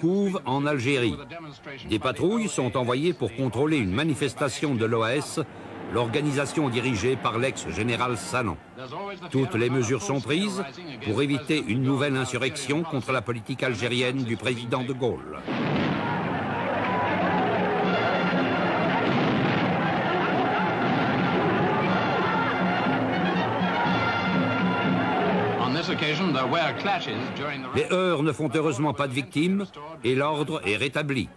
Couve en Algérie. Des patrouilles sont envoyées pour contrôler une manifestation de l'OAS, l'organisation dirigée par l'ex-général Sanan. Toutes les mesures sont prises pour éviter une nouvelle insurrection contre la politique algérienne du président de Gaulle. Les heurts ne font heureusement pas de victimes et l'ordre est rétabli.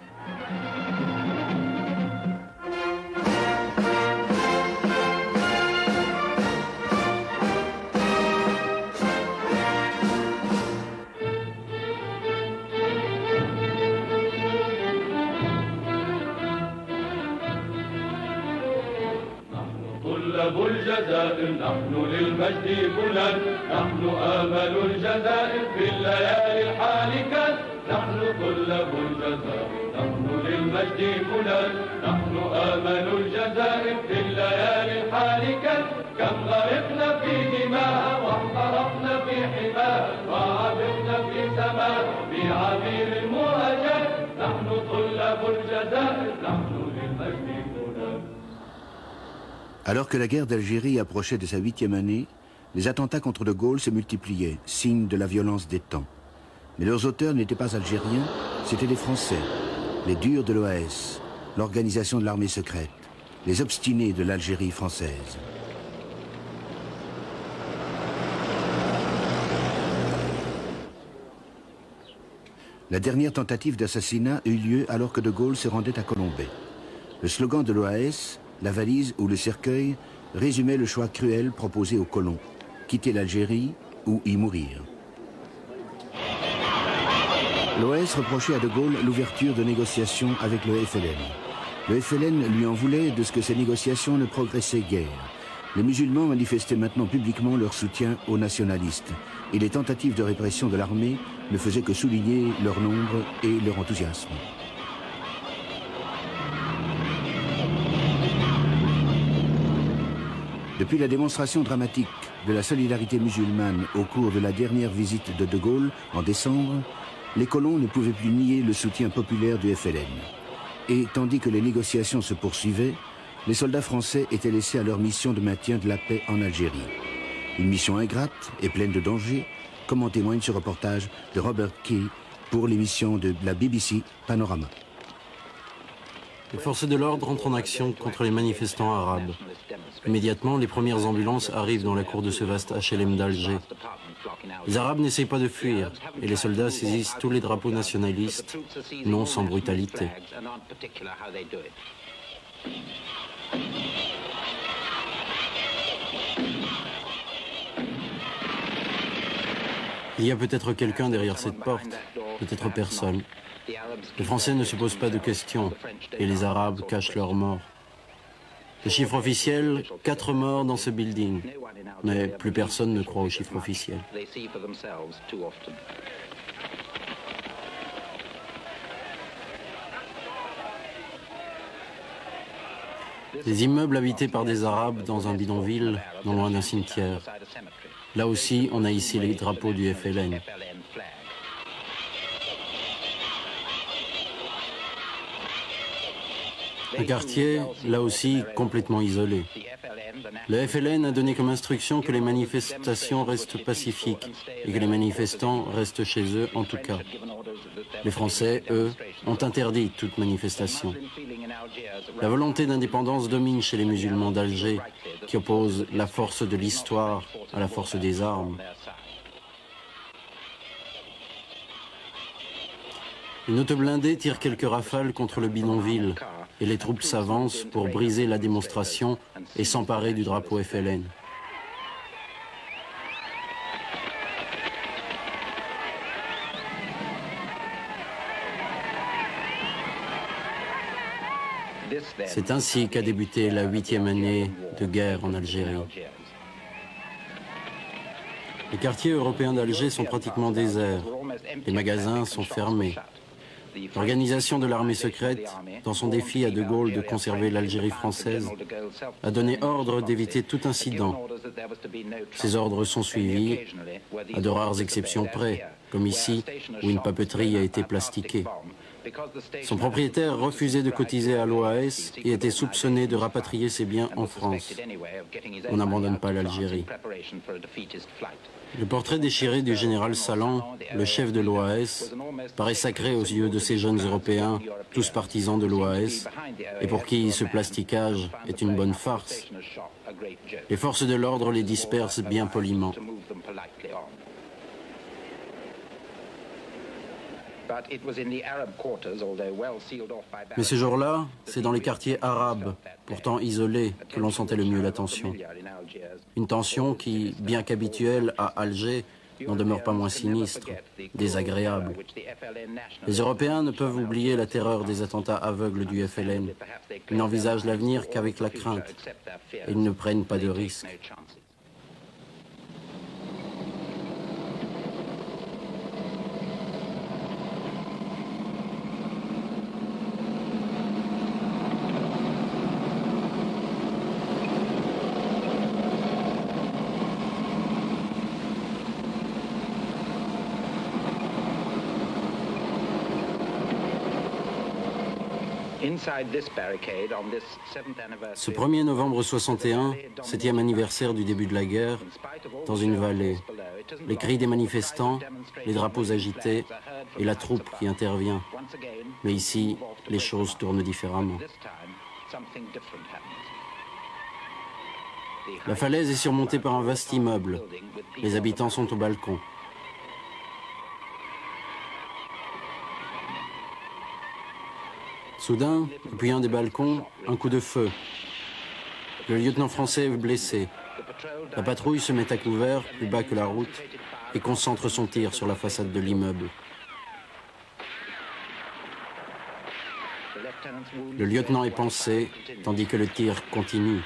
طلاب الجزائر نحن للمجد بلاد نحن آمل الجزائر في الليالي الحالكات نحن طلاب الجزائر نحن للمجد بلاد نحن آمل الجزائر في الليالي الحالكات كم غرقنا في دماء واحترقنا في حماة وعبقنا في سماء بعبير المهجات نحن طلاب الجزائر نحن للمجد بلاد. Alors que la guerre d'Algérie approchait de sa 8e année, les attentats contre De Gaulle se multipliaient, signe de la violence des temps. Mais leurs auteurs n'étaient pas algériens, c'étaient des Français, les durs de l'OAS, l'organisation de l'armée secrète, les obstinés de l'Algérie française. La dernière tentative d'assassinat eut lieu alors que De Gaulle se rendait à Colombey. Le slogan de l'OAS, la valise ou le cercueil, résumait le choix cruel proposé aux colons, quitter l'Algérie ou y mourir. L'OAS reprochait à De Gaulle l'ouverture de négociations avec le FLN. Le FLN lui en voulait de ce que ces négociations ne progressaient guère. Les musulmans manifestaient maintenant publiquement leur soutien aux nationalistes, et les tentatives de répression de l'armée ne faisaient que souligner leur nombre et leur enthousiasme. Depuis la démonstration dramatique de la solidarité musulmane au cours de la dernière visite de De Gaulle en décembre, les colons ne pouvaient plus nier le soutien populaire du FLN. Et tandis que les négociations se poursuivaient, les soldats français étaient laissés à leur mission de maintien de la paix en Algérie. Une mission ingrate et pleine de dangers, comme en témoigne ce reportage de Robert Key pour l'émission de la BBC Panorama. Les forces de l'ordre entrent en action contre les manifestants arabes. Immédiatement, les premières ambulances arrivent dans la cour de ce vaste HLM d'Alger. Les Arabes n'essayent pas de fuir et les soldats saisissent tous les drapeaux nationalistes, non sans brutalité. Il y a peut-être quelqu'un derrière cette porte, peut-être personne. Les Français ne se posent pas de questions et les Arabes cachent leurs morts. Le chiffre officiel, 4 morts dans ce building. Mais plus personne ne croit au chiffre officiel. Des immeubles habités par des Arabes dans un bidonville, non loin d'un cimetière. Là aussi, on a ici les drapeaux du FLN. Un quartier, là aussi, complètement isolé. Le FLN a donné comme instruction que les manifestations restent pacifiques et que les manifestants restent chez eux en tout cas. Les Français, eux, ont interdit toute manifestation. La volonté d'indépendance domine chez les musulmans d'Alger, qui opposent la force de l'histoire à la force des armes. Une auto blindée tire quelques rafales contre le bidonville et les troupes s'avancent pour briser la démonstration et s'emparer du drapeau FLN. C'est ainsi qu'a débuté la 8e année de guerre en Algérie. Les quartiers européens d'Alger sont pratiquement déserts. Les magasins sont fermés. L'organisation de l'armée secrète, dans son défi à De Gaulle de conserver l'Algérie française, a donné ordre d'éviter tout incident. Ces ordres sont suivis, à de rares exceptions près, comme ici, où une papeterie a été plastiquée. Son propriétaire refusait de cotiser à l'OAS et était soupçonné de rapatrier ses biens en France. On n'abandonne pas l'Algérie. Le portrait déchiré du général Salan, le chef de l'OAS, paraît sacré aux yeux de ces jeunes Européens, tous partisans de l'OAS, et pour qui ce plasticage est une bonne farce. Les forces de l'ordre les dispersent bien poliment. Mais ce jour-là, c'est dans les quartiers arabes, pourtant isolés, que l'on sentait le mieux la tension. Une tension qui, bien qu'habituelle à Alger, n'en demeure pas moins sinistre, désagréable. Les Européens ne peuvent oublier la terreur des attentats aveugles du FLN. Ils n'envisagent l'avenir qu'avec la crainte. Et ils ne prennent pas de risques. Ce 1er novembre 61, 7e anniversaire du début de la guerre, dans une vallée, les cris des manifestants, les drapeaux agités et la troupe qui intervient. Mais ici, les choses tournent différemment. La falaise est surmontée par un vaste immeuble. Les habitants sont au balcon. Soudain, depuis un des balcons, un coup de feu. Le lieutenant français est blessé. La patrouille se met à couvert, plus bas que la route, et concentre son tir sur la façade de l'immeuble. Le lieutenant est pansé, tandis que le tir continue.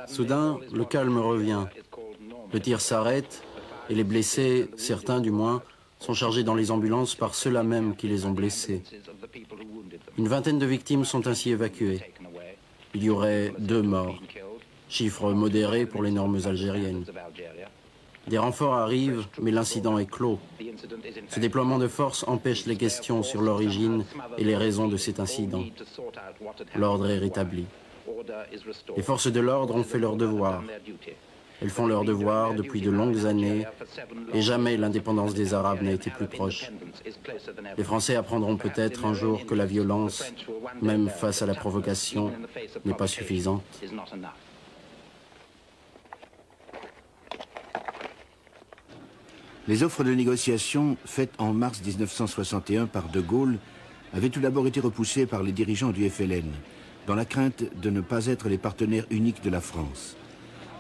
Soudain, le calme revient. Le tir s'arrête et les blessés, certains du moins, sont chargés dans les ambulances par ceux-là même qui les ont blessés. Une vingtaine de victimes sont ainsi évacuées. Il y aurait 2 morts, chiffre modéré pour les normes algériennes. Des renforts arrivent, mais l'incident est clos. Ce déploiement de force empêche les questions sur l'origine et les raisons de cet incident. L'ordre est rétabli. Les forces de l'ordre ont fait leur devoir. Elles font leur devoir depuis de longues années et jamais l'indépendance des Arabes n'a été plus proche. Les Français apprendront peut-être un jour que la violence, même face à la provocation, n'est pas suffisante. Les offres de négociation faites en mars 1961 par De Gaulle avaient tout d'abord été repoussées par les dirigeants du FLN, dans la crainte de ne pas être les partenaires uniques de la France.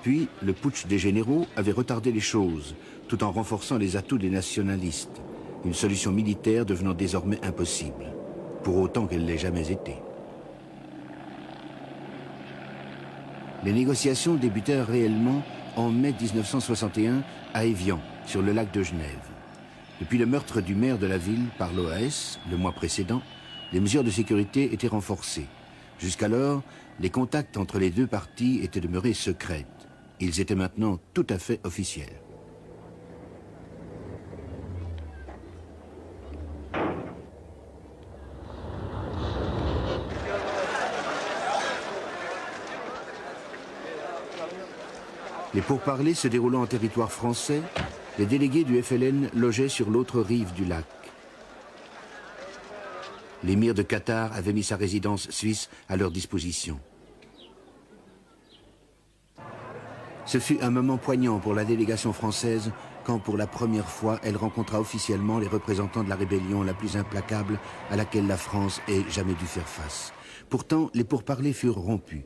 Puis, le putsch des généraux avait retardé les choses, tout en renforçant les atouts des nationalistes, une solution militaire devenant désormais impossible, pour autant qu'elle l'ait jamais été. Les négociations débutèrent réellement en mai 1961 à Évian, sur le lac de Genève. Depuis le meurtre du maire de la ville par l'OAS, le mois précédent, les mesures de sécurité étaient renforcées. Jusqu'alors, les contacts entre les deux parties étaient demeurés secrets. Ils étaient maintenant tout à fait officiels. Les pourparlers se déroulant en territoire français, les délégués du FLN logeaient sur l'autre rive du lac. L'émir de Qatar avait mis sa résidence suisse à leur disposition. Ce fut un moment poignant pour la délégation française quand pour la première fois elle rencontra officiellement les représentants de la rébellion la plus implacable à laquelle la France ait jamais dû faire face. Pourtant, les pourparlers furent rompus.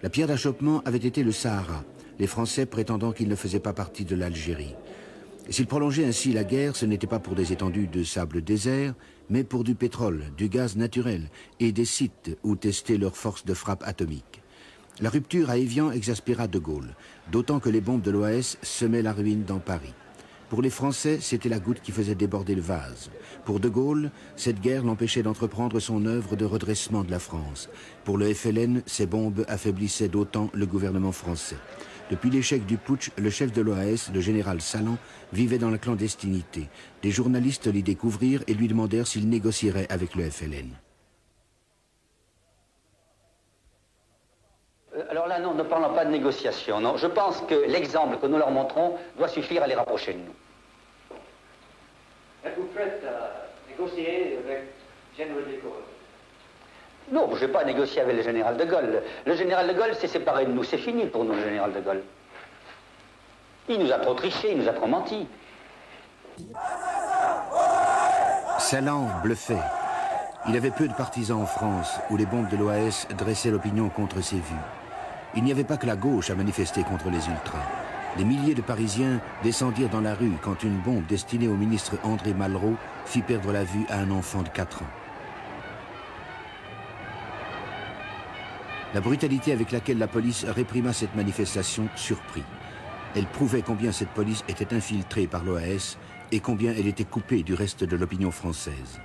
La pierre d'achoppement avait été le Sahara, les Français prétendant qu'ils ne faisaient pas partie de l'Algérie. S'ils prolongeaient ainsi la guerre, ce n'était pas pour des étendues de sable désert, mais pour du pétrole, du gaz naturel et des sites où tester leurs forces de frappe atomique. La rupture à Évian exaspéra De Gaulle, d'autant que les bombes de l'OAS semaient la ruine dans Paris. Pour les Français, c'était la goutte qui faisait déborder le vase. Pour De Gaulle, cette guerre l'empêchait d'entreprendre son œuvre de redressement de la France. Pour le FLN, ces bombes affaiblissaient d'autant le gouvernement français. Depuis l'échec du putsch, le chef de l'OAS, le général Salan, vivait dans la clandestinité. Des journalistes l'y découvrirent et lui demandèrent s'il négocierait avec le FLN. Alors là, non, ne parlons pas de négociation. Non. Je pense que l'exemple que nous leur montrons doit suffire à les rapprocher de nous. Êtes-vous prête à négocier avec le général de Gaulle? Non, je ne vais pas négocier avec le général de Gaulle. Le général de Gaulle s'est séparé de nous. C'est fini pour nous, le général de Gaulle. Il nous a trop triché, il nous a trop menti. Salan bluffait. Il avait peu de partisans en France, où les bombes de l'OAS dressaient l'opinion contre ses vues. Il n'y avait pas que la gauche à manifester contre les ultras. Des milliers de Parisiens descendirent dans la rue quand une bombe destinée au ministre André Malraux fit perdre la vue à un enfant de 4 ans. La brutalité avec laquelle la police réprima cette manifestation surprit. Elle prouvait combien cette police était infiltrée par l'OAS et combien elle était coupée du reste de l'opinion française.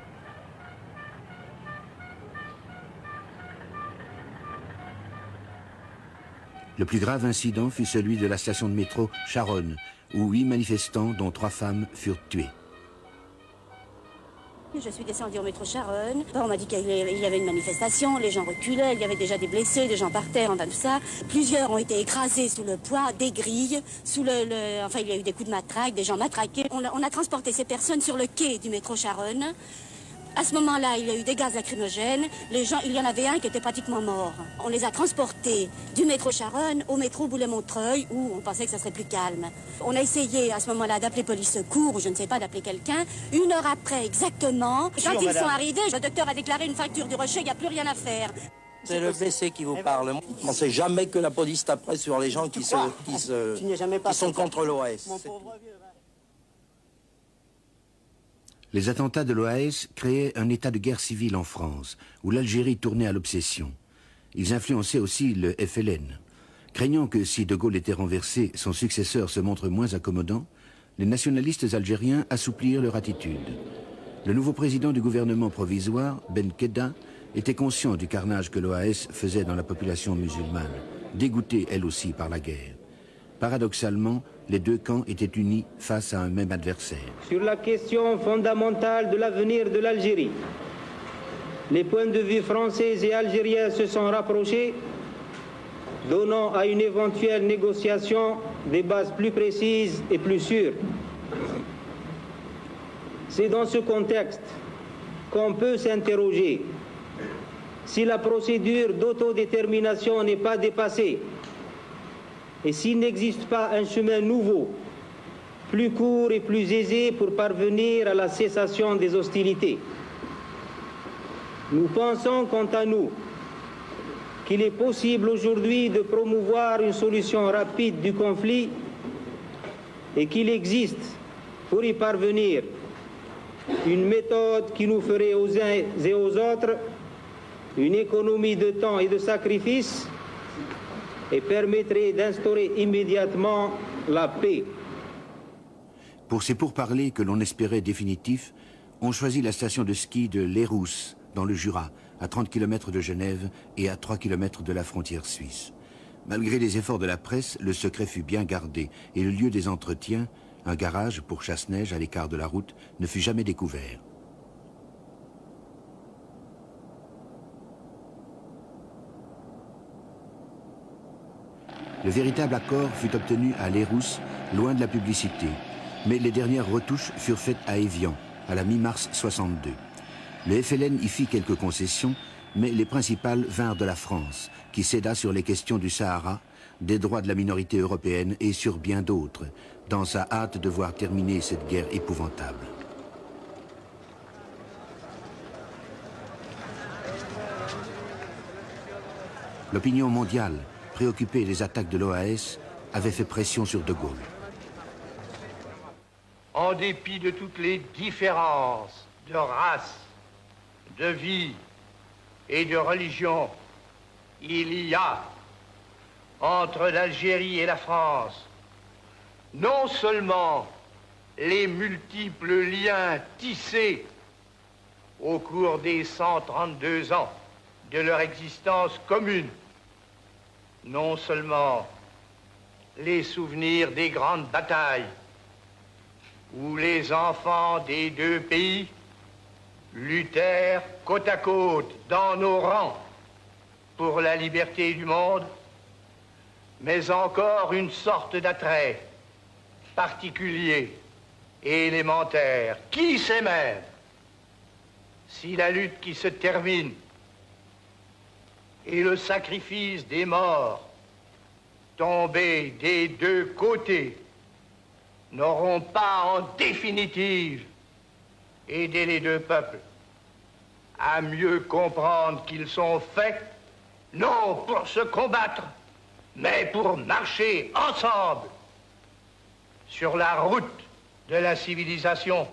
Le plus grave incident fut celui de la station de métro Charonne, où 8 manifestants, dont 3 femmes, furent tués. Je suis descendue au métro Charonne. On m'a dit qu'il y avait une manifestation, les gens reculaient, il y avait déjà des blessés, des gens par terre, enfin tout ça. Plusieurs ont été écrasés sous le poids des grilles, enfin il y a eu des coups de matraque, des gens matraqués. On a transporté ces personnes sur le quai du métro Charonne. À ce moment-là, il y a eu des gaz lacrymogènes. Les gens, il y en avait un qui était pratiquement mort. On les a transportés du métro Charonne au métro Boulay-Montreuil, où on pensait que ça serait plus calme. On a essayé à ce moment-là d'appeler police secours, ou je ne sais pas, d'appeler quelqu'un. 1 heure après, exactement, quand ils sont arrivés, le docteur a déclaré une fracture du rocher, il n'y a plus rien à faire. C'est le blessé qui vous parle. On ne sait jamais que la police taperait sur les gens qui sont contre l'OAS. Les attentats de l'OAS créaient un état de guerre civile en France, où l'Algérie tournait à l'obsession. Ils influençaient aussi le FLN. Craignant que si De Gaulle était renversé, son successeur se montre moins accommodant, les nationalistes algériens assouplirent leur attitude. Le nouveau président du gouvernement provisoire, Ben Khedda, était conscient du carnage que l'OAS faisait dans la population musulmane, dégoûtée elle aussi par la guerre. Paradoxalement, les deux camps étaient unis face à un même adversaire. Sur la question fondamentale de l'avenir de l'Algérie, les points de vue français et algériens se sont rapprochés, donnant à une éventuelle négociation des bases plus précises et plus sûres. C'est dans ce contexte qu'on peut s'interroger si la procédure d'autodétermination n'est pas dépassée et s'il n'existe pas un chemin nouveau, plus court et plus aisé pour parvenir à la cessation des hostilités. Nous pensons, quant à nous, qu'il est possible aujourd'hui de promouvoir une solution rapide du conflit et qu'il existe, pour y parvenir, une méthode qui nous ferait aux uns et aux autres une économie de temps et de sacrifice et permettrait d'instaurer immédiatement la paix. Pour ces pourparlers que l'on espérait définitifs, on choisit la station de ski de Lérousse, dans le Jura, à 30 km de Genève et à 3 km de la frontière suisse. Malgré les efforts de la presse, le secret fut bien gardé et le lieu des entretiens, un garage pour chasse-neige à l'écart de la route, ne fut jamais découvert. Le véritable accord fut obtenu à Lérousse, loin de la publicité. Mais les dernières retouches furent faites à Évian, à la mi-mars 62. Le FLN y fit quelques concessions, mais les principales vinrent de la France, qui céda sur les questions du Sahara, des droits de la minorité européenne et sur bien d'autres, dans sa hâte de voir terminer cette guerre épouvantable. L'opinion mondiale, préoccupée des attaques de l'OAS, avait fait pression sur De Gaulle. En dépit de toutes les différences de race, de vie et de religion, il y a entre l'Algérie et la France non seulement les multiples liens tissés au cours des 132 ans de leur existence commune. Non seulement les souvenirs des grandes batailles où les enfants des deux pays luttèrent côte à côte dans nos rangs pour la liberté du monde, mais encore une sorte d'attrait particulier et élémentaire. Qui sait même si la lutte qui se termine et le sacrifice des morts tombés des deux côtés n'auront pas en définitive aidé les deux peuples à mieux comprendre qu'ils sont faits, non pour se combattre, mais pour marcher ensemble sur la route de la civilisation.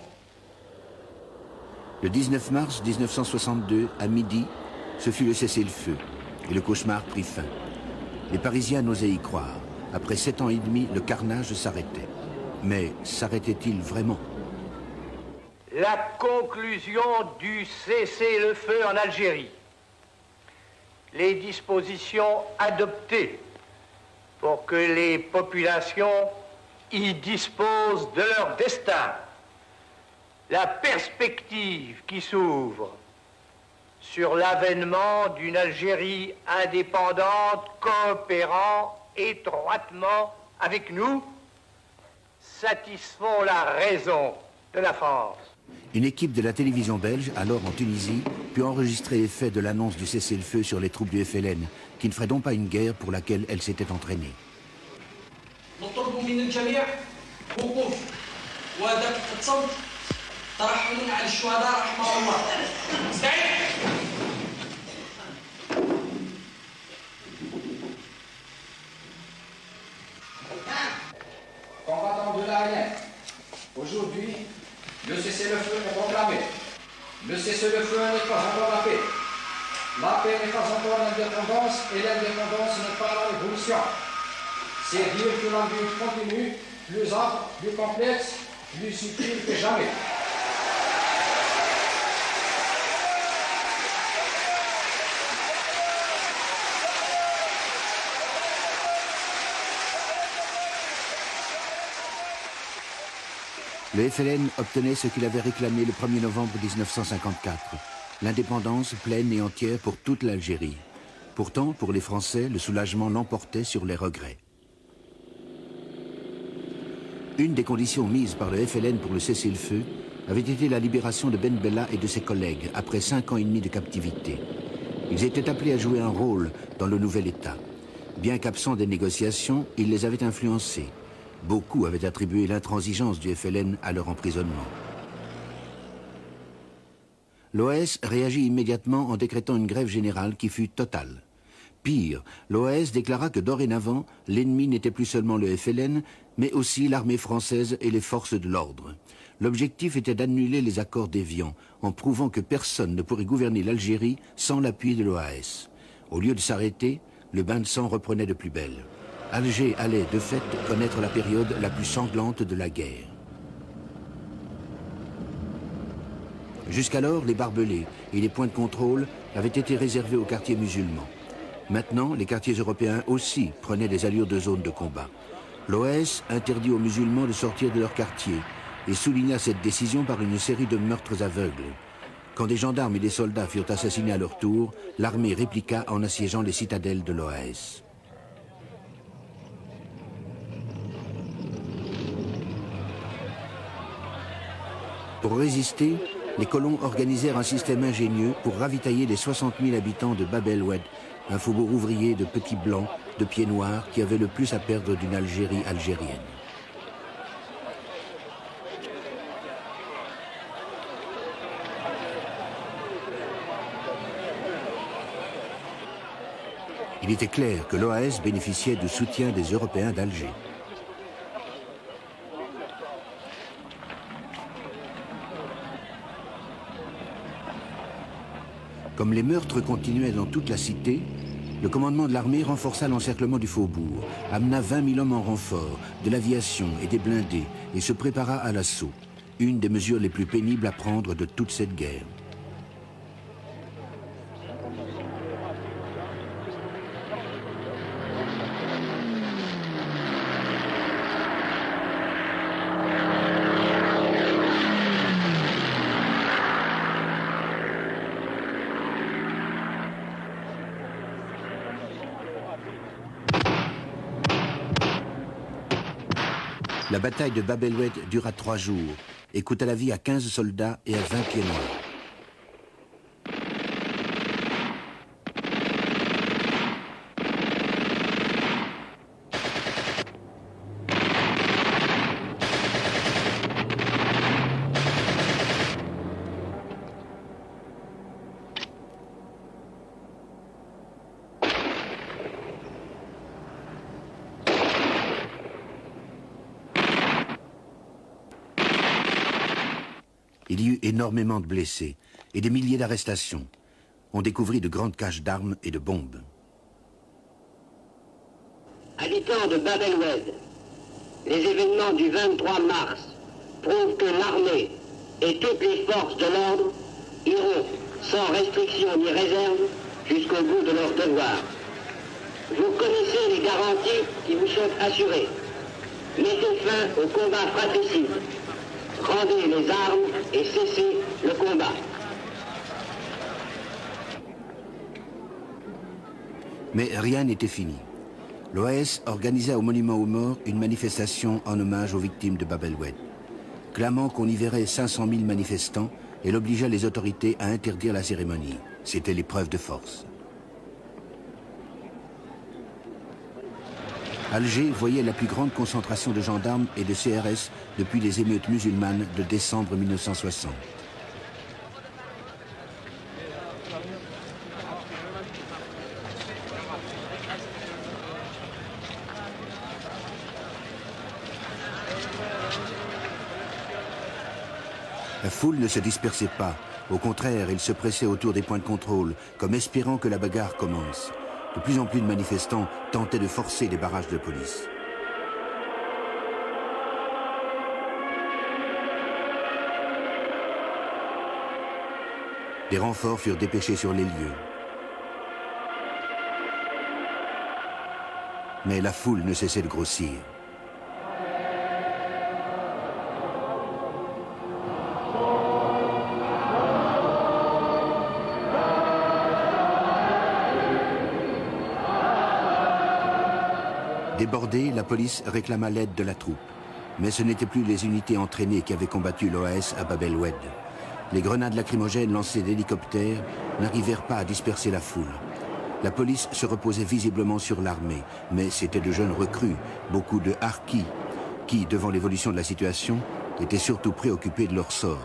Le 19 mars 1962, à midi, ce fut le cessez-le-feu, et le cauchemar prit fin. Les Parisiens n'osaient y croire. Après 7 ans et demi, le carnage s'arrêtait. Mais s'arrêtait-il vraiment? La conclusion du cessez-le-feu en Algérie, les dispositions adoptées pour que les populations y disposent de leur destin, la perspective qui s'ouvre sur l'avènement d'une Algérie indépendante coopérant étroitement avec nous, satisfont la raison de la France. Une équipe de la télévision belge, alors en Tunisie, put enregistrer les faits de l'annonce du cessez-le-feu sur les troupes du FLN, qui ne ferait donc pas une guerre pour laquelle elles s'étaient entraînées. Combattants de l'ANF, aujourd'hui, le cessez-le-feu est proclamé. Le cessez-le-feu n'est pas encore la paix. La paix n'est pas encore l'indépendance et l'indépendance n'est pas la révolution. C'est dire que la lutte continue, plus âpre, plus complexe, plus subtile que jamais. Le FLN obtenait ce qu'il avait réclamé le 1er novembre 1954, l'indépendance pleine et entière pour toute l'Algérie. Pourtant, pour les Français, le soulagement l'emportait sur les regrets. Une des conditions mises par le FLN pour le cessez-le-feu avait été la libération de Ben Bella et de ses collègues après 5 ans et demi de captivité. Ils étaient appelés à jouer un rôle dans le nouvel État. Bien qu'absents des négociations, ils les avaient influencés. Beaucoup avaient attribué l'intransigeance du FLN à leur emprisonnement. L'OAS réagit immédiatement en décrétant une grève générale qui fut totale. Pire, l'OAS déclara que dorénavant, l'ennemi n'était plus seulement le FLN, mais aussi l'armée française et les forces de l'ordre. L'objectif était d'annuler les accords d'Évian, en prouvant que personne ne pourrait gouverner l'Algérie sans l'appui de l'OAS. Au lieu de s'arrêter, le bain de sang reprenait de plus belle. Alger allait, de fait, connaître la période la plus sanglante de la guerre. Jusqu'alors, les barbelés et les points de contrôle avaient été réservés aux quartiers musulmans. Maintenant, les quartiers européens aussi prenaient des allures de zone de combat. L'OAS interdit aux musulmans de sortir de leur quartier et souligna cette décision par une série de meurtres aveugles. Quand des gendarmes et des soldats furent assassinés à leur tour, l'armée répliqua en assiégeant les citadelles de l'OAS. Pour résister, les colons organisèrent un système ingénieux pour ravitailler les 60 000 habitants de Bab el-Oued, un faubourg ouvrier de petits blancs, de pieds noirs, qui avait le plus à perdre d'une Algérie algérienne. Il était clair que l'OAS bénéficiait du soutien des Européens d'Alger. Comme les meurtres continuaient dans toute la cité, le commandement de l'armée renforça l'encerclement du faubourg, amena 20 000 hommes en renfort, de l'aviation et des blindés, et se prépara à l'assaut, une des mesures les plus pénibles à prendre de toute cette guerre. La bataille de Bab el-Oued dura 3 jours et coûta la vie à 15 soldats et à 20 pieds noirs. Il y eut énormément de blessés et des milliers d'arrestations. On découvrit de grandes caches d'armes et de bombes. Habitants de Bab el-Oued, les événements du 23 mars prouvent que l'armée et toutes les forces de l'ordre iront sans restriction ni réserve jusqu'au bout de leur devoir. Vous connaissez les garanties qui vous sont assurées. Mettez fin au combat fratricide. Rendez les armes et cessez le combat. Mais rien n'était fini. L'OAS organisa au monument aux morts une manifestation en hommage aux victimes de Bab el-Oued, clamant qu'on y verrait 500 000 manifestants et l'obligea les autorités à interdire la cérémonie. C'était l'épreuve de force. Alger voyait la plus grande concentration de gendarmes et de CRS depuis les émeutes musulmanes de décembre 1960. La foule ne se dispersait pas. Au contraire, il se pressait autour des points de contrôle, comme espérant que la bagarre commence. De plus en plus de manifestants tentaient de forcer des barrages de police. Des renforts furent dépêchés sur les lieux. Mais la foule ne cessait de grossir. Débordée, la police réclama l'aide de la troupe. Mais ce n'étaient plus les unités entraînées qui avaient combattu l'OAS à Bab el-Oued. Les grenades lacrymogènes lancées d'hélicoptères n'arrivèrent pas à disperser la foule. La police se reposait visiblement sur l'armée, mais c'étaient de jeunes recrues, beaucoup de harkis, qui, devant l'évolution de la situation, étaient surtout préoccupés de leur sort.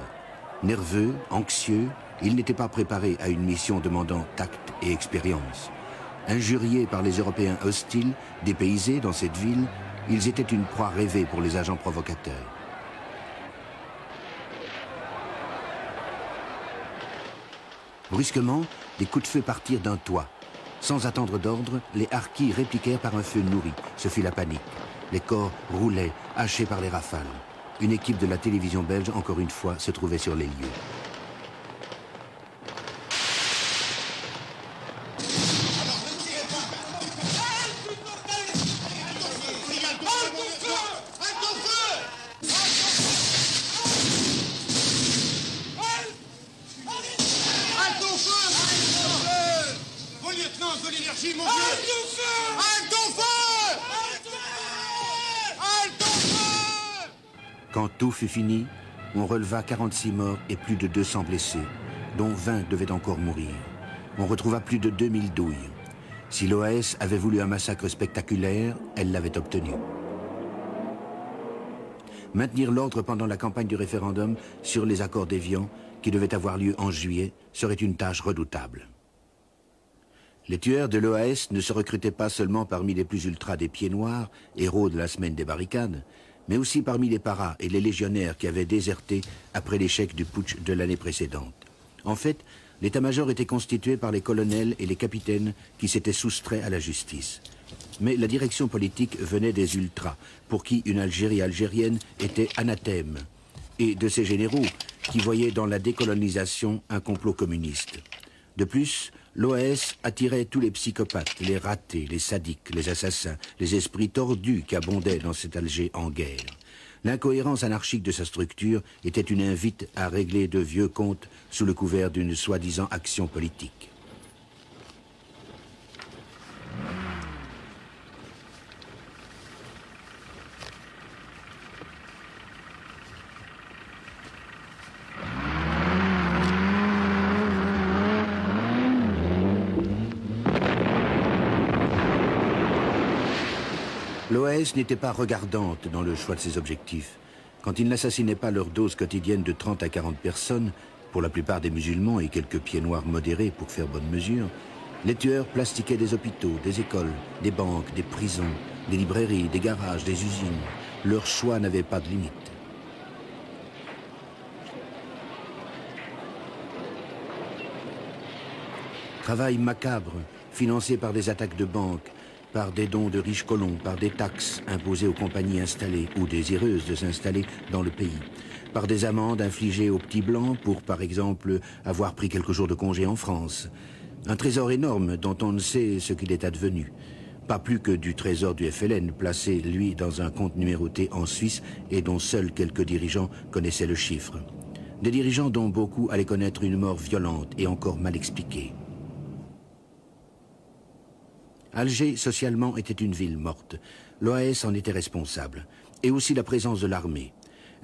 Nerveux, anxieux, ils n'étaient pas préparés à une mission demandant tact et expérience. Injuriés par les Européens hostiles, dépaysés dans cette ville, ils étaient une proie rêvée pour les agents provocateurs. Brusquement, des coups de feu partirent d'un toit. Sans attendre d'ordre, les harkis répliquèrent par un feu nourri. Ce fut la panique. Les corps roulaient, hachés par les rafales. Une équipe de la télévision belge, encore une fois, se trouvait sur les lieux. Quand tout fut fini, on releva 46 morts et plus de 200 blessés, dont 20 devaient encore mourir. On retrouva plus de 2000 douilles. Si l'OAS avait voulu un massacre spectaculaire, elle l'avait obtenu. Maintenir l'ordre pendant la campagne du référendum sur les accords d'Évian, qui devait avoir lieu en juillet, serait une tâche redoutable. Les tueurs de l'OAS ne se recrutaient pas seulement parmi les plus ultras des Pieds Noirs, héros de la semaine des barricades, mais aussi parmi les paras et les légionnaires qui avaient déserté après l'échec du putsch de l'année précédente. En fait, L'état-major était constitué par les colonels et les capitaines qui s'étaient soustraits à la justice. Mais la direction politique venait des ultras, pour qui une Algérie algérienne était anathème, et de ces généraux qui voyaient dans la décolonisation un complot communiste. De plus, l'OAS attirait tous les psychopathes, les ratés, les sadiques, les assassins, les esprits tordus qui abondaient dans cet Alger en guerre. L'incohérence anarchique de sa structure était une invite à régler de vieux comptes sous le couvert d'une soi-disant action politique. L'OAS n'était pas regardante dans le choix de ses objectifs. Quand ils n'assassinaient pas leur dose quotidienne de 30 à 40 personnes, pour la plupart des musulmans et quelques pieds noirs modérés pour faire bonne mesure, les tueurs plastiquaient des hôpitaux, des écoles, des banques, des prisons, des librairies, des garages, des usines. Leur choix n'avait pas de limite. Travail macabre, financé par des attaques de banques, par des dons de riches colons, par des taxes imposées aux compagnies installées ou désireuses de s'installer dans le pays, par des amendes infligées aux petits blancs pour, par exemple, avoir pris quelques jours de congé en France. Un trésor énorme dont on ne sait ce qu'il est advenu. Pas plus que du trésor du FLN, placé, lui, dans un compte numéroté en Suisse et dont seuls quelques dirigeants connaissaient le chiffre. Des dirigeants dont beaucoup allaient connaître une mort violente et encore mal expliquée. Alger, socialement, était une ville morte. L'OAS en était responsable. Et aussi la présence de l'armée.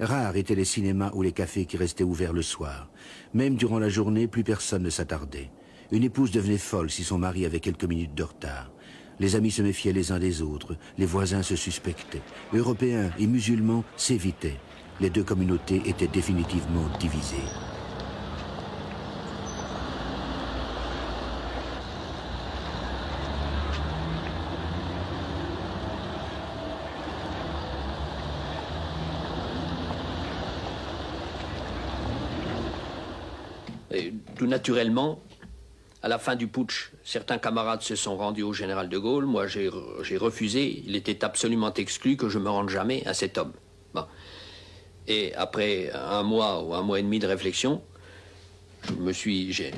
Rares étaient les cinémas ou les cafés qui restaient ouverts le soir. Même durant la journée, plus personne ne s'attardait. Une épouse devenait folle si son mari avait quelques minutes de retard. Les amis se méfiaient les uns des autres. Les voisins se suspectaient. Européens et musulmans s'évitaient. Les deux communautés étaient définitivement divisées. Tout naturellement, à la fin du putsch, certains camarades se sont rendus au général de Gaulle. Moi, j'ai refusé. Il était absolument exclu que je me rende jamais à cet homme. Bon. Et après un mois ou un mois et demi de réflexion, j'ai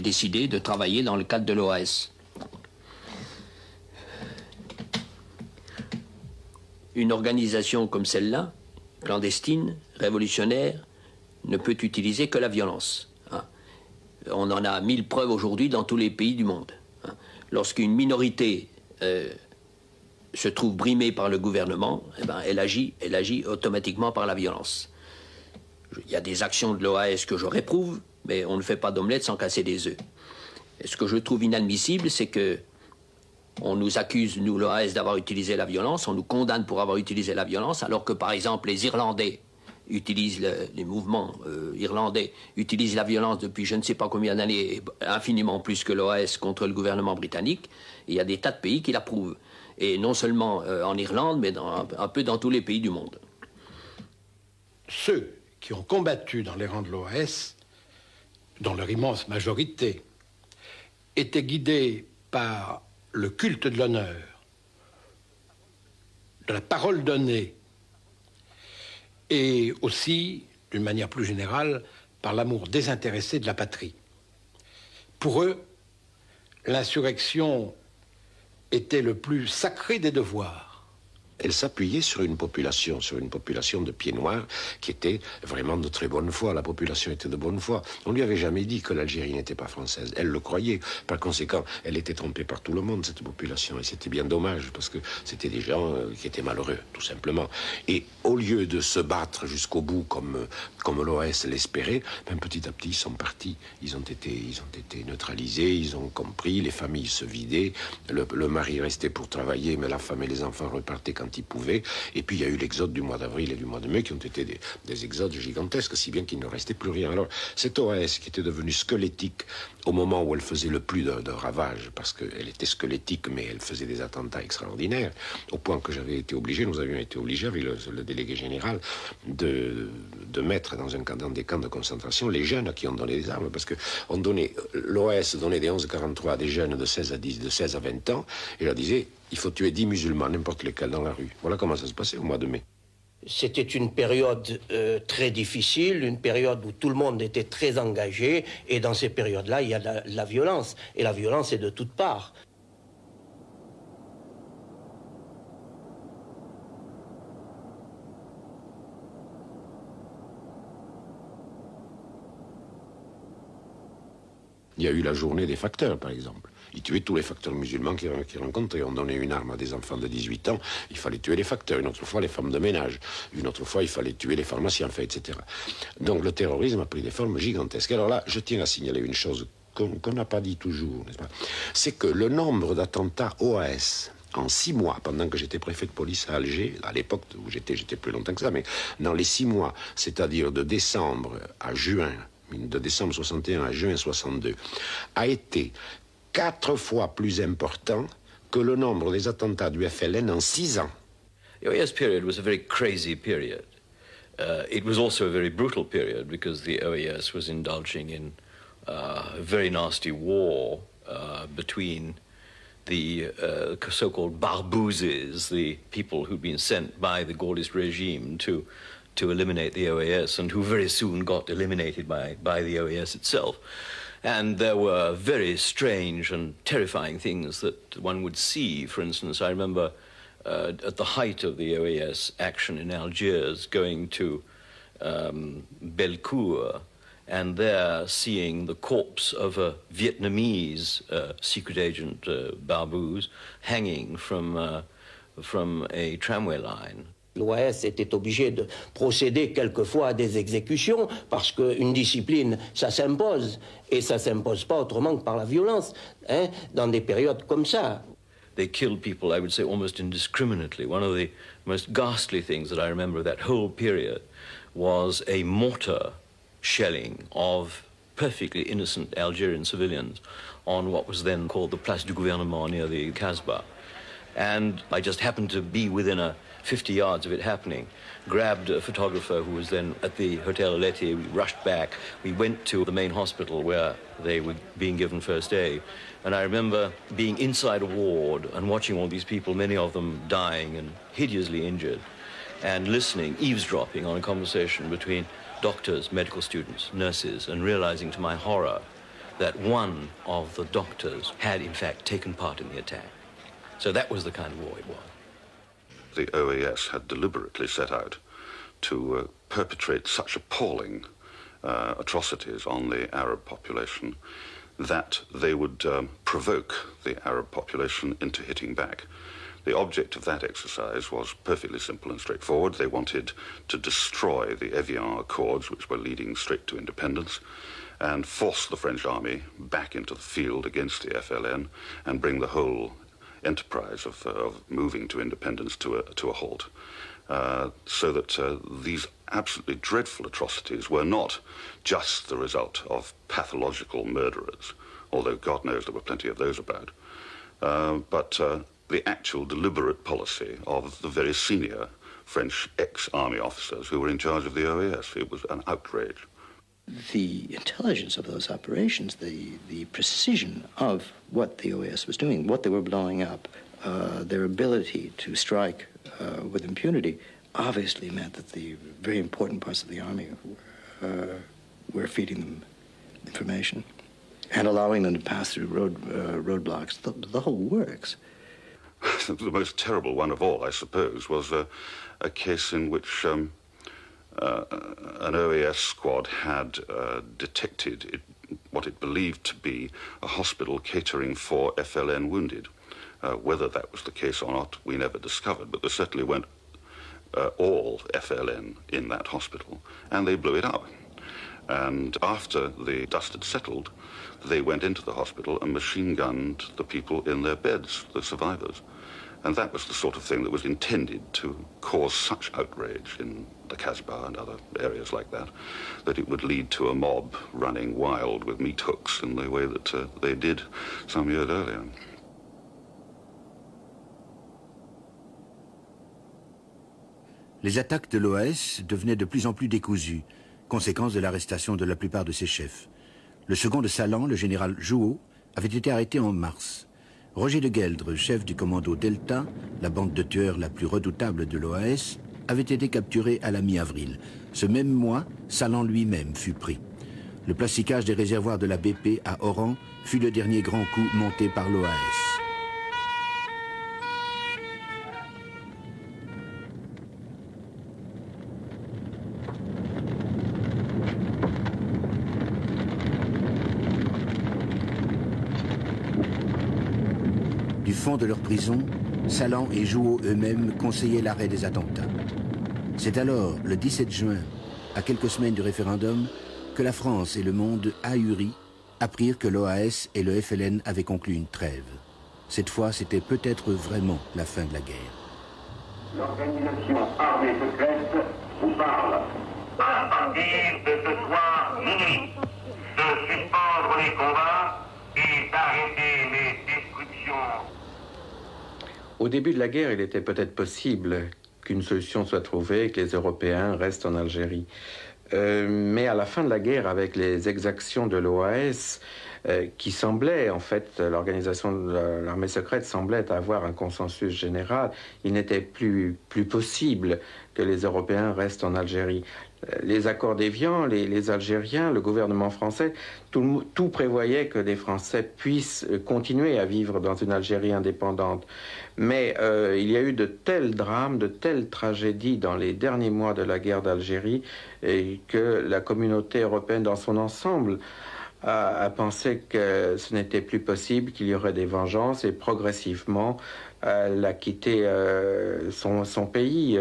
décidé de travailler dans le cadre de l'OAS. Une organisation comme celle-là, clandestine, révolutionnaire, ne peut utiliser que la violence. Hein. On en a 1000 preuves aujourd'hui dans tous les pays du monde. Hein. Lorsqu'une minorité se trouve brimée par le gouvernement, eh ben, elle agit automatiquement par la violence. Il y a des actions de l'OAS que je réprouve, mais on ne fait pas d'omelette sans casser des œufs. Et ce que je trouve inadmissible, c'est que on nous accuse, nous, l'OAS, d'avoir utilisé la violence, on nous condamne pour avoir utilisé la violence, alors que, par exemple, les Irlandais utilisent les mouvements irlandais utilisent la violence depuis je ne sais pas combien d'années, infiniment plus que l'OAS contre le gouvernement britannique. Et il y a des tas de pays qui l'approuvent. Et non seulement en Irlande, mais un peu dans tous les pays du monde. Ceux qui ont combattu dans les rangs de l'OAS, dans leur immense majorité, étaient guidés par le culte de l'honneur, de la parole donnée, et aussi, d'une manière plus générale, par l'amour désintéressé de la patrie. Pour eux, l'insurrection était le plus sacré des devoirs. Elle s'appuyait sur une population de pieds noirs qui était vraiment de très bonne foi. La population était de bonne foi. On lui avait jamais dit que l'Algérie n'était pas française. Elle le croyait. Par conséquent, elle était trompée par tout le monde, cette population. Et c'était bien dommage, parce que c'était des gens qui étaient malheureux, tout simplement. Et au lieu de se battre jusqu'au bout, comme l'OAS l'espérait, ben, petit à petit, ils sont partis. Ils ont été neutralisés, ils ont compris, les familles se vidaient, le mari restait pour travailler, mais la femme et les enfants repartaient quand ils pouvaient. Et puis il y a eu l'exode du mois d'avril et du mois de mai qui ont été des exodes gigantesques, si bien qu'il ne restait plus rien. Alors cette OAS qui était devenue squelettique au moment où elle faisait le plus de ravages, parce qu'elle était squelettique, mais elle faisait des attentats extraordinaires, au point que nous avions été obligés, avec le délégué général, de mettre dans des camps de concentration les jeunes à qui on donnait des armes, parce que l'OAS donnait des 11-43 à des jeunes de 16 à 20 ans, et leur disait, il faut tuer 10 musulmans, n'importe lesquels, dans la rue. Voilà comment ça se passait au mois de mai. C'était une période très difficile, une période où tout le monde était très engagé, et dans ces périodes-là, il y a la violence, et la violence est de toutes parts. Il y a eu la journée des facteurs, par exemple. Ils tuaient tous les facteurs musulmans qu'ils rencontraient. On donnait une arme à des enfants de 18 ans, il fallait tuer les facteurs. Une autre fois, les femmes de ménage. Une autre fois, il fallait tuer les pharmaciens, etc. Donc le terrorisme a pris des formes gigantesques. Alors là, je tiens à signaler une chose qu'on n'a pas dit toujours, n'est-ce pas? C'est que le nombre d'attentats OAS en 6 mois, pendant que j'étais préfet de police à Alger, à l'époque où j'étais plus longtemps que ça, mais dans les 6 mois, c'est-à-dire de décembre à juin, de décembre 61 à juin 62, a été 4 fois plus important que le nombre des attentats du FLN en 6 ans. The OAS period was a very crazy period. It was also a very brutal period because the OAS was indulging in a very nasty war between the so-called barbouzes, the people who'd been sent by the Gaullist regime to eliminate the OAS, and who very soon got eliminated by the OAS itself. And there were very strange and terrifying things that one would see. For instance, I remember at the height of the OAS action in Algiers, going to Belcourt, and there seeing the corpse of a Vietnamese secret agent, Barbouz, hanging from a tramway line. L'OAS était obligé de procéder quelquefois à des exécutions parce qu'une discipline, ça s'impose. Et ça ne s'impose pas autrement que par la violence, hein, dans des périodes comme ça. They killed people, I would say, almost indiscriminately. One of the most ghastly things that I remember of that whole period was a mortar shelling of perfectly innocent Algerian civilians on what was then called the Place du Gouvernement near the Casbah. And I just happened to be within 50 yards of it happening, grabbed a photographer who was then at the Hotel Letty. We rushed back. We went to the main hospital where they were being given first aid. And I remember being inside a ward and watching all these people, many of them dying and hideously injured, and listening, eavesdropping on a conversation between doctors, medical students, nurses, and realizing to my horror that one of the doctors had in fact taken part in the attack. So that was the kind of war it was. The OAS had deliberately set out to perpetrate such appalling atrocities on the Arab population that they would provoke the Arab population into hitting back. The object of that exercise was perfectly simple and straightforward. They wanted to destroy the Evian Accords, which were leading straight to independence, and force the French army back into the field against the FLN and bring the whole enterprise of moving to independence to a halt. So that these absolutely dreadful atrocities were not just the result of pathological murderers, although God knows there were plenty of those about, but the actual deliberate policy of the very senior French ex-army officers who were in charge of the OAS. It was an outrage. The intelligence of those operations, the precision of what the OAS was doing, what they were blowing up, their ability to strike with impunity, obviously meant that the very important parts of the army were feeding them information and allowing them to pass through roadblocks. The whole works. The most terrible one of all, I suppose, was a case in which an OAS squad had detected what it believed to be a hospital catering for FLN wounded. Whether that was the case or not, we never discovered, but there certainly weren't all FLN in that hospital, and they blew it up. And after the dust had settled, they went into the hospital and machine-gunned the people in their beds, the survivors. And that was the sort of thing that was intended to cause such outrage in the Casbah and other areas like that, that it would lead to a mob running wild with meat hooks in the way that they did some years earlier. Les attaques de l'OAS devenaient de plus en plus décousues, conséquence de l'arrestation de la plupart de ses chefs. Le second de Salan, le général Jouot, avait été arrêté en mars. Roger de Gueldre, chef du commando Delta, la bande de tueurs la plus redoutable de l'OAS, avait été capturé à la mi-avril. Ce même mois, Salan lui-même fut pris. Le plasticage des réservoirs de la BP à Oran fut le dernier grand coup monté par l'OAS. Du fond de leur prison, Salan et Jouot eux-mêmes conseillaient l'arrêt des attentats. C'est alors, le 17 juin, à quelques semaines du référendum, que la France et le monde, ahuris, apprirent que l'OAS et le FLN avaient conclu une trêve. Cette fois, c'était peut-être vraiment la fin de la guerre. L'organisation armée secrète vous parle. À partir de ce soir minuit, de suspendre les combats et d'arrêter les destructions. Au début de la guerre, il était peut-être possible qu'une solution soit trouvée, que les Européens restent en Algérie. Mais à la fin de la guerre, avec les exactions de l'OAS, qui semblait, en fait, l'organisation de l'armée secrète semblait avoir un consensus général, il n'était plus possible que les Européens restent en Algérie. Les accords d'Évian, les Algériens, le gouvernement français, tout prévoyait que les Français puissent continuer à vivre dans une Algérie indépendante. Mais il y a eu de tels drames, de telles tragédies dans les derniers mois de la guerre d'Algérie et que la communauté européenne dans son ensemble a pensé que ce n'était plus possible, qu'il y aurait des vengeances et progressivement elle a quitté son pays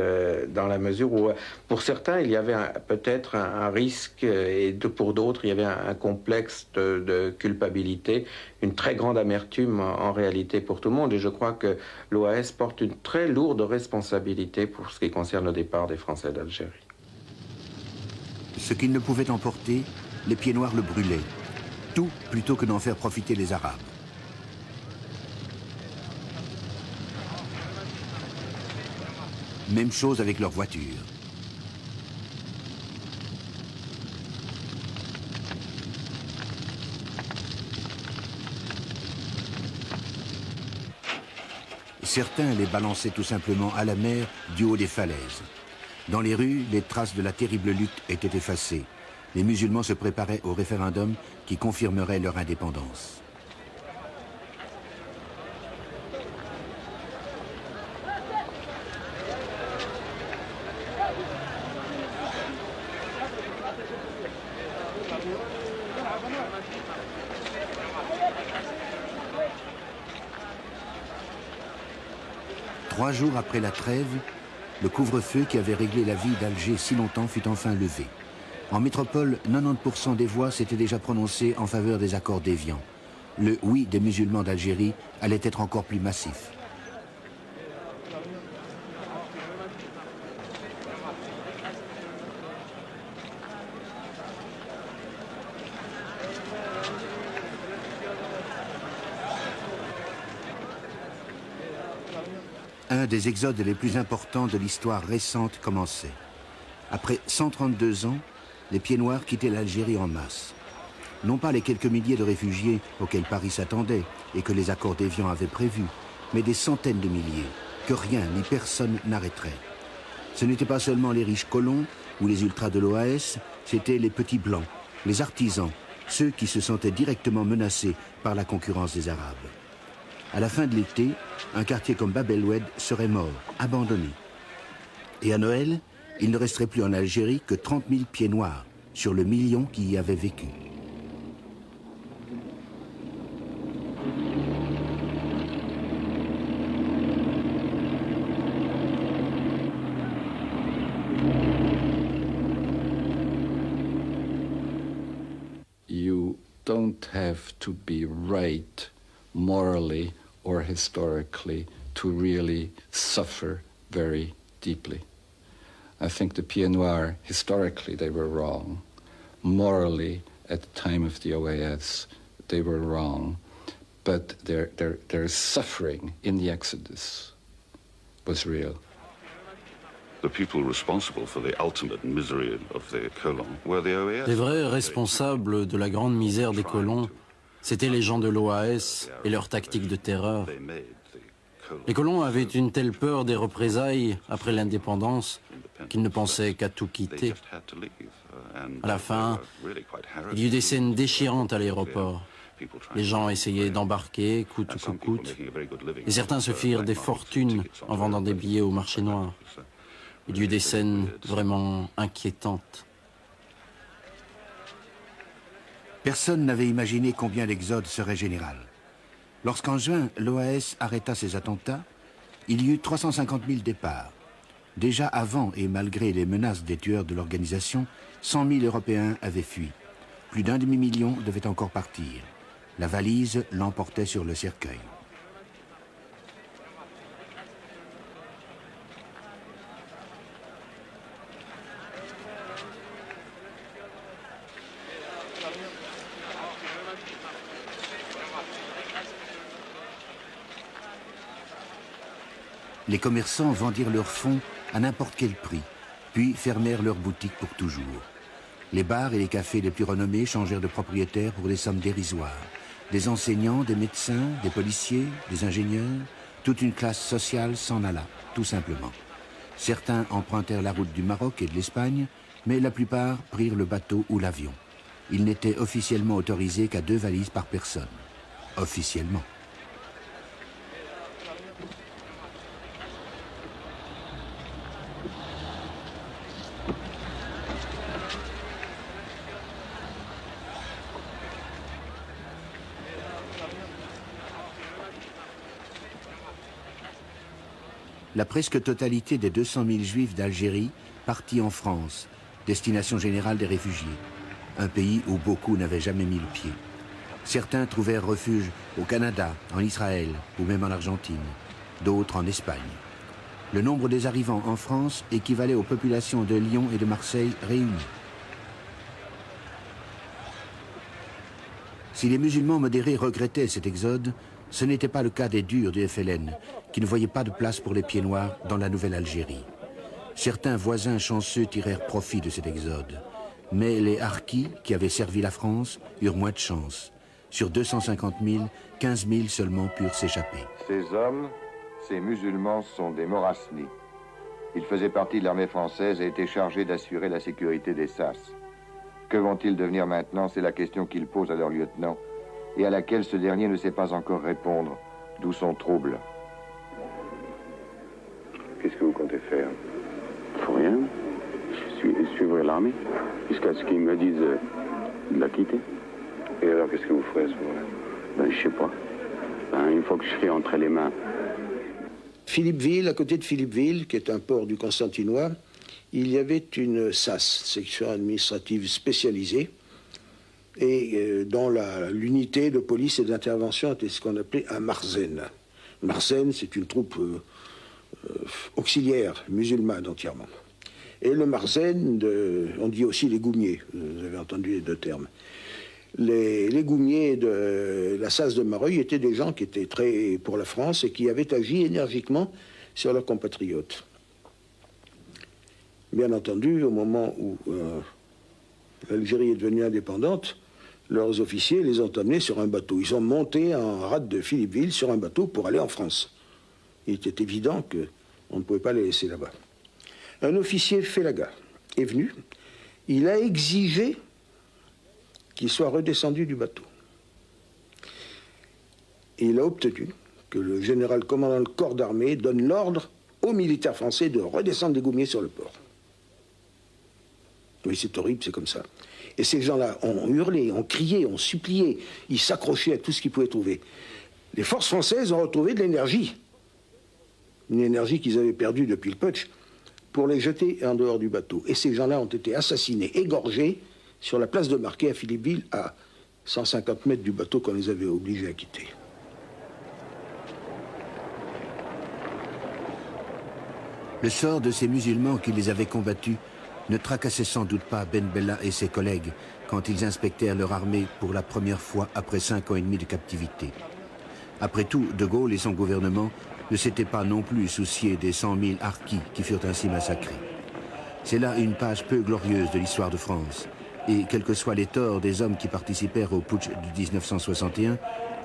dans la mesure où, pour certains, il y avait peut-être un risque et pour d'autres, il y avait un complexe de culpabilité, une très grande amertume en réalité pour tout le monde. Et je crois que l'OAS porte une très lourde responsabilité pour ce qui concerne le départ des Français d'Algérie. Ce qu'ils ne pouvaient emporter, les pieds noirs le brûlaient. Tout plutôt que d'en faire profiter les Arabes. Même chose avec leurs voitures. Certains les balançaient tout simplement à la mer du haut des falaises. Dans les rues, les traces de la terrible lutte étaient effacées. Les musulmans se préparaient au référendum qui confirmerait leur indépendance. Trois jours après la trêve, le couvre-feu qui avait réglé la vie d'Alger si longtemps fut enfin levé. En métropole, 90% des voix s'étaient déjà prononcées en faveur des accords d'Évian. Le oui des musulmans d'Algérie allait être encore plus massif. Un des exodes les plus importants de l'histoire récente commençait. Après 132 ans, les pieds noirs quittaient l'Algérie en masse. Non pas les quelques milliers de réfugiés auxquels Paris s'attendait et que les accords d'Évian avaient prévus, mais des centaines de milliers, que rien ni personne n'arrêterait. Ce n'étaient pas seulement les riches colons ou les ultras de l'OAS, c'étaient les petits blancs, les artisans, ceux qui se sentaient directement menacés par la concurrence des Arabes. À la fin de l'été, un quartier comme Bab el-Oued serait mort, abandonné. Et à Noël, il ne resterait plus en Algérie que 30 000 pieds noirs sur le million qui y avait vécu. You don't have to be right morally or historically to really suffer very deeply. I think the Pieds Noirs, historically, they were wrong. Morally, at the time of the OAS, they were wrong. But their suffering in the Exodus was real. The people responsible for the ultimate misery of the colons were the OAS. Les vrais responsables de la grande misère des colons, c'étaient les gens de l'OAS et leurs tactiques de terreur. Les colons avaient une telle peur des représailles après l'indépendance qu'ils ne pensaient qu'à tout quitter. À la fin, il y eut des scènes déchirantes à l'aéroport. Les gens essayaient d'embarquer coûte que coûte, et certains se firent des fortunes en vendant des billets au marché noir. Il y eut des scènes vraiment inquiétantes. Personne n'avait imaginé combien l'exode serait général. Lorsqu'en juin, l'OAS arrêta ses attentats, il y eut 350 000 départs. Déjà avant et malgré les menaces des tueurs de l'organisation, 100 000 Européens avaient fui. Plus d'1 demi-million devaient encore partir. La valise l'emportait sur le cercueil. Les commerçants vendirent leurs fonds à n'importe quel prix, puis fermèrent leurs boutiques pour toujours. Les bars et les cafés les plus renommés changèrent de propriétaires pour des sommes dérisoires. Des enseignants, des médecins, des policiers, des ingénieurs, toute une classe sociale s'en alla, tout simplement. Certains empruntèrent la route du Maroc et de l'Espagne, mais la plupart prirent le bateau ou l'avion. Ils n'étaient officiellement autorisés qu'à 2 valises par personne. Officiellement. La presque totalité des 200 000 Juifs d'Algérie partit en France, destination générale des réfugiés, un pays où beaucoup n'avaient jamais mis le pied. Certains trouvèrent refuge au Canada, en Israël ou même en Argentine, d'autres en Espagne. Le nombre des arrivants en France équivalait aux populations de Lyon et de Marseille réunies. Si les musulmans modérés regrettaient cet exode, ce n'était pas le cas des durs du FLN, qui ne voyaient pas de place pour les pieds noirs dans la nouvelle Algérie. Certains voisins chanceux tirèrent profit de cet exode. Mais les harkis, qui avaient servi la France, eurent moins de chance. Sur 250 000, 15 000 seulement purent s'échapper. Ces hommes, ces musulmans, sont des Morasnis. Ils faisaient partie de l'armée française et étaient chargés d'assurer la sécurité des sas. Que vont-ils devenir maintenant? C'est la question qu'ils posent à leur lieutenant, et à laquelle ce dernier ne sait pas encore répondre, d'où son trouble. Qu'est-ce que vous comptez faire? Faut rien. Je suivrai l'armée, jusqu'à ce qu'ils me disent de la quitter. Et alors, qu'est-ce que vous ferez à ce moment-là? Ben, je sais pas. Ben, une fois que je serai entre les mains. Philippeville, à côté de Philippeville, qui est un port du Constantinois, il y avait une SAS, section administrative spécialisée, et dont l'unité de police et d'intervention était ce qu'on appelait un Marzen. Marzen, c'est une troupe auxiliaire musulmane entièrement. Et le Marzen, on dit aussi les goumiers, vous avez entendu les deux termes. Les goumiers de la SAS de Mareuil étaient des gens qui étaient très pour la France et qui avaient agi énergiquement sur leurs compatriotes. Bien entendu, au moment où l'Algérie est devenue indépendante, leurs officiers les ont emmenés sur un bateau. Ils sont montés en rade de Philippeville sur un bateau pour aller en France. Il était évident qu'on ne pouvait pas les laisser là-bas. Un officier Félaga est venu. Il a exigé qu'il soit redescendu du bateau. Et il a obtenu que le général commandant le corps d'armée donne l'ordre aux militaires français de redescendre des goumiers sur le port. Oui, c'est horrible, c'est comme ça. Et ces gens-là ont hurlé, ont crié, ont supplié, ils s'accrochaient à tout ce qu'ils pouvaient trouver. Les forces françaises ont retrouvé de l'énergie, une énergie qu'ils avaient perdue depuis le putsch, pour les jeter en dehors du bateau. Et ces gens-là ont été assassinés, égorgés, sur la place de Marquet à Philippeville, à 150 mètres du bateau qu'on les avait obligés à quitter. Le sort de ces musulmans qui les avaient combattus ne tracassait sans doute pas Ben Bella et ses collègues quand ils inspectèrent leur armée pour la première fois après 5 ans et demi de captivité. Après tout, De Gaulle et son gouvernement ne s'était pas non plus soucié des 100 000 harkis qui furent ainsi massacrés. C'est là une page peu glorieuse de l'histoire de France. Et quels que soient les torts des hommes qui participèrent au putsch de 1961,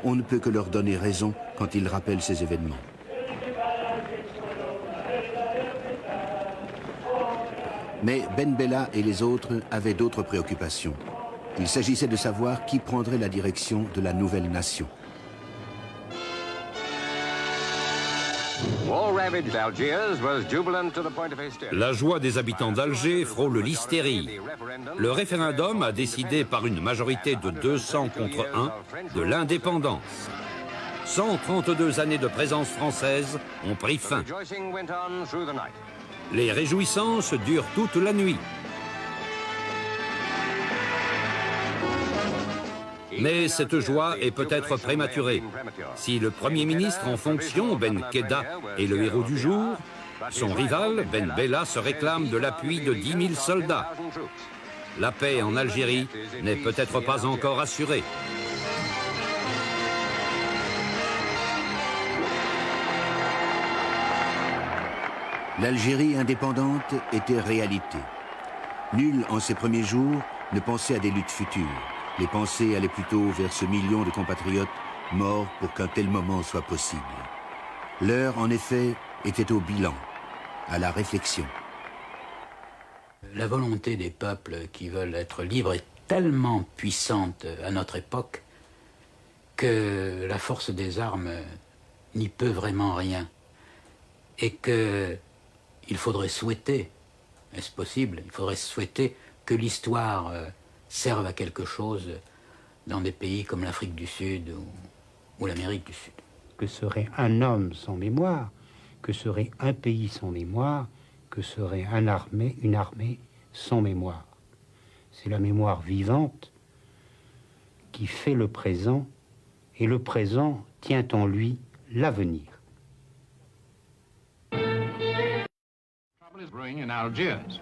on ne peut que leur donner raison quand ils rappellent ces événements. Mais Ben Bella et les autres avaient d'autres préoccupations. Il s'agissait de savoir qui prendrait la direction de la nouvelle nation. La joie des habitants d'Alger frôle l'hystérie. Le référendum a décidé par une majorité de 200 contre 1 de l'indépendance. 132 années de présence française ont pris fin. Les réjouissances durent toute la nuit. Mais cette joie est peut-être prématurée. Si le Premier ministre en fonction, Ben Khedda, est le héros du jour, son rival, Ben Bella, se réclame de l'appui de 10 000 soldats. La paix en Algérie n'est peut-être pas encore assurée. L'Algérie indépendante était réalité. Nul, en ses premiers jours, ne pensait à des luttes futures. Les pensées allaient plutôt vers ce million de compatriotes morts pour qu'un tel moment soit possible. L'heure, en effet, était au bilan, à la réflexion. La volonté des peuples qui veulent être libres est tellement puissante à notre époque que la force des armes n'y peut vraiment rien. Et qu'il faudrait souhaiter, est-ce possible, il faudrait souhaiter que l'histoire servent à quelque chose dans des pays comme l'Afrique du Sud ou l'Amérique du Sud. Que serait un homme sans mémoire, que serait un pays sans mémoire, que serait une armée sans mémoire. C'est la mémoire vivante qui fait le présent, et le présent tient en lui l'avenir. Trouble is brewing in Algiers.